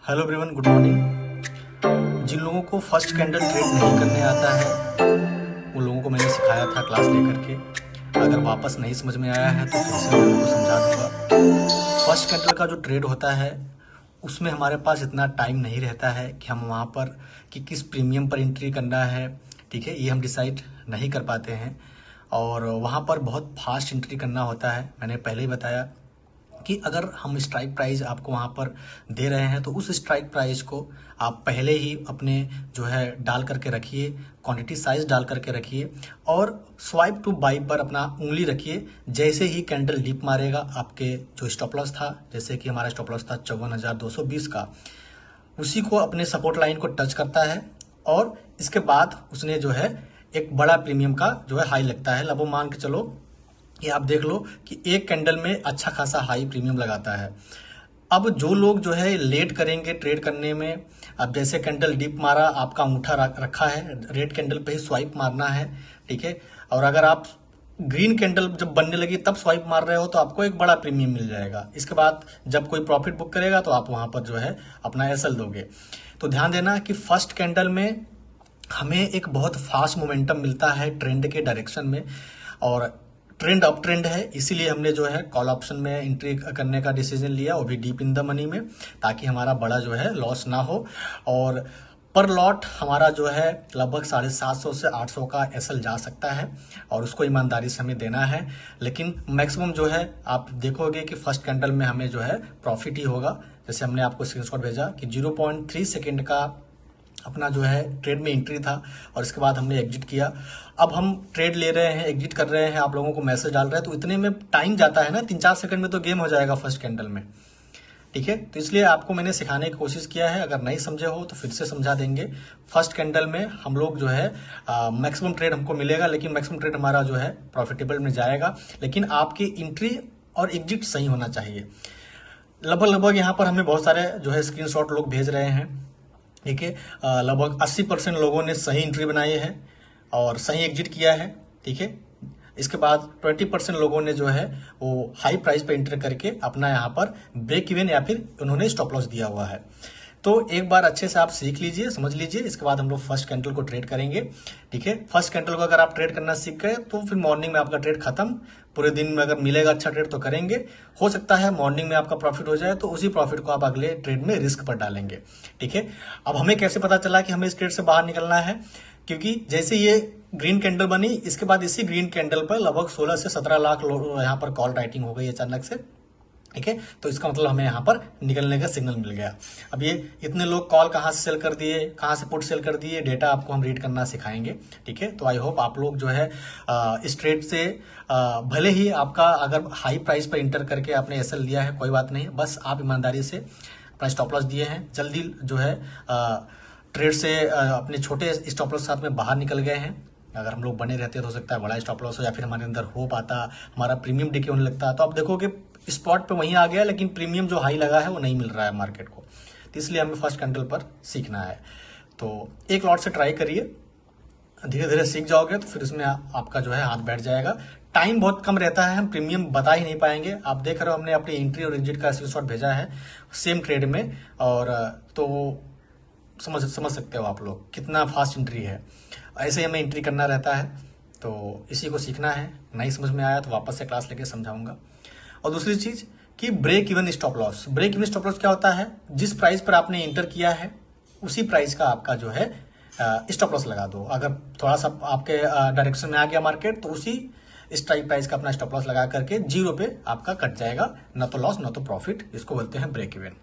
Hello everyone, good morning. जिन लोगों को फर्स्ट कैंडल ट्रेड नहीं करने आता है उन लोगों को मैंने सिखाया था क्लास लेकर के। अगर वापस नहीं समझ में आया है तो फिर से मैं उनको समझा दूंगा। फर्स्ट कैंडल का जो ट्रेड होता है उसमें हमारे पास इतना टाइम नहीं रहता है कि हम वहाँ पर कि किस प्रीमियम पर एंट्री करना है, ठीक है, ये हम डिसाइड नहीं कर पाते हैं। और वहाँ पर बहुत फास्ट एंट्री करना होता है। मैंने पहले ही बताया कि अगर हम स्ट्राइक प्राइस आपको वहाँ पर दे रहे हैं तो उस स्ट्राइक प्राइस को आप पहले ही अपने जो है डाल करके रखिए, क्वांटिटी साइज डाल करके रखिए और स्वाइप टू बाई पर अपना उंगली रखिए। जैसे ही कैंडल डिप मारेगा, आपके जो स्टॉप लॉस था, जैसे कि हमारा स्टॉप लॉस था 54,220 का, उसी को अपने सपोर्ट लाइन को टच करता है और इसके बाद उसने जो है एक बड़ा प्रीमियम का जो है हाई लगता है। लगभग मान के चलो ये आप देख लो कि एक कैंडल में अच्छा खासा हाई प्रीमियम लगाता है। अब जो लोग जो है लेट करेंगे ट्रेड करने में, अब जैसे कैंडल डिप मारा, आपका अंगूठा रखा है, रेड कैंडल पे ही स्वाइप मारना है, ठीक है। और अगर आप ग्रीन कैंडल जब बनने लगी तब स्वाइप मार रहे हो तो आपको एक बड़ा प्रीमियम मिल जाएगा। इसके बाद जब कोई प्रॉफिट बुक करेगा तो आप वहां पर जो है अपना एसएल दोगे। तो ध्यान देना कि फर्स्ट कैंडल में हमें एक बहुत फास्ट मोमेंटम मिलता है ट्रेंड के डायरेक्शन में, और ट्रेंड अप ट्रेंड है, इसीलिए हमने जो है कॉल ऑप्शन में एंट्री करने का डिसीजन लिया, वो भी डीप इन द मनी में, ताकि हमारा बड़ा जो है लॉस ना हो। और पर लॉट हमारा जो है लगभग 750 से 800 का एसएल जा सकता है और उसको ईमानदारी से हमें देना है। लेकिन मैक्सिमम जो है आप देखोगे कि फर्स्ट कैंडल में हमें जो है प्रॉफिट ही होगा। जैसे हमने आपको स्क्रीनशॉट भेजा कि 0.3 सेकेंड का अपना जो है ट्रेड में एंट्री था और इसके बाद हमने एग्जिट किया। अब हम ट्रेड ले रहे हैं, एग्जिट कर रहे हैं, आप लोगों को मैसेज डाल रहे हैं, तो इतने में टाइम जाता है ना, 3-4 सेकंड में तो गेम हो जाएगा फर्स्ट कैंडल में, ठीक है। तो इसलिए आपको मैंने सिखाने की कोशिश किया है। अगर नहीं समझे हो तो फिर से समझा देंगे। फर्स्ट कैंडल में हम लोग जो है मैक्सिमम ट्रेड हमको मिलेगा, लेकिन मैक्सिमम ट्रेड हमारा जो है प्रॉफिटेबल में जाएगा, लेकिन आपकी एंट्री और एग्जिट सही होना चाहिए। लगभग यहाँ पर हमें बहुत सारे जो है स्क्रीनशॉट लोग भेज रहे हैं, ठीक है। लगभग 80% लोगों ने सही एंट्री बनाई है और सही एग्जिट किया है, ठीक है। इसके बाद 20% लोगों ने जो है वो हाई प्राइस पे एंटर करके अपना यहाँ पर ब्रेक इवन या फिर उन्होंने स्टॉप लॉस दिया हुआ है। तो एक बार अच्छे से आप सीख लीजिए, समझ लीजिए। इसके बाद हम लोग फर्स्ट कैंडल को ट्रेड करेंगे, ठीक है। फर्स्ट कैंडल को अगर आप ट्रेड करना सीख गए तो फिर मॉर्निंग में आपका ट्रेड खत्म। पूरे दिन में अगर मिलेगा अच्छा ट्रेड तो करेंगे, हो सकता है मॉर्निंग में आपका प्रॉफिट हो जाए तो उसी प्रॉफिट को आप अगले ट्रेड में रिस्क पर डालेंगे, ठीक है। अब हमें कैसे पता चला कि हमें इस ट्रेड से बाहर निकलना है, क्योंकि जैसे ये ग्रीन कैंडल बनी, इसके बाद इसी ग्रीन कैंडल पर लगभग 16 से 17 लाख यहाँ पर कॉल राइटिंग हो गई अचानक से, ठीक है। तो इसका मतलब हमें यहाँ पर निकलने का सिग्नल मिल गया। अब ये इतने लोग कॉल कहाँ से सेल कर दिए, कहाँ से पुट सेल कर दिए, डेटा आपको हम रीड करना सिखाएंगे, ठीक है। तो आई होप आप लोग जो है इस ट्रेड से भले ही आपका अगर हाई प्राइस पर इंटर करके आपने एसएल लिया है, कोई बात नहीं, बस आप ईमानदारी से अपना स्टॉप लॉस दिए हैं, जल्दी जो है ट्रेड से अपने छोटे स्टॉप लॉस साथ में बाहर निकल गए हैं। अगर हम लोग बने रहते तो हो सकता है बड़ा स्टॉप लॉस हो, या फिर हमारे अंदर होप आता, हमारा प्रीमियम डिके होने लगता। तो आप देखोगे स्पॉट पे वहीं आ गया, लेकिन प्रीमियम जो हाई लगा है वो नहीं मिल रहा है मार्केट को। तो इसलिए हमें फर्स्ट कैंडल पर सीखना है। तो एक लॉट से ट्राई करिए, धीरे धीरे सीख जाओगे तो फिर इसमें आपका जो है हाथ बैठ जाएगा। टाइम बहुत कम रहता है, हम प्रीमियम बता ही नहीं पाएंगे। आप देख रहे हो हमने अपनी एंट्री और एग्जिट का स्क्रीनशॉट भेजा है सेम ट्रेड में, और तो समझ सकते हो आप लोग कितना फास्ट एंट्री है। ऐसे ही हमें एंट्री करना रहता है, तो इसी को सीखना है। नहीं समझ में आया तो वापस से क्लास लेके समझाऊंगा। और दूसरी चीज कि break even stop loss. Break even stop loss क्या होता है? जिस प्राइस पर आपने एंटर किया है उसी प्राइस का आपका जो है स्टॉप लॉस लगा दो। अगर थोड़ा सा आपके डायरेक्शन में आ गया मार्केट तो उसी स्ट्राइक प्राइस का अपना स्टॉप लॉस लगा करके 0 पे आपका कट जाएगा, ना तो लॉस ना तो प्रॉफिट। इसको बोलते हैं ब्रेक इवन।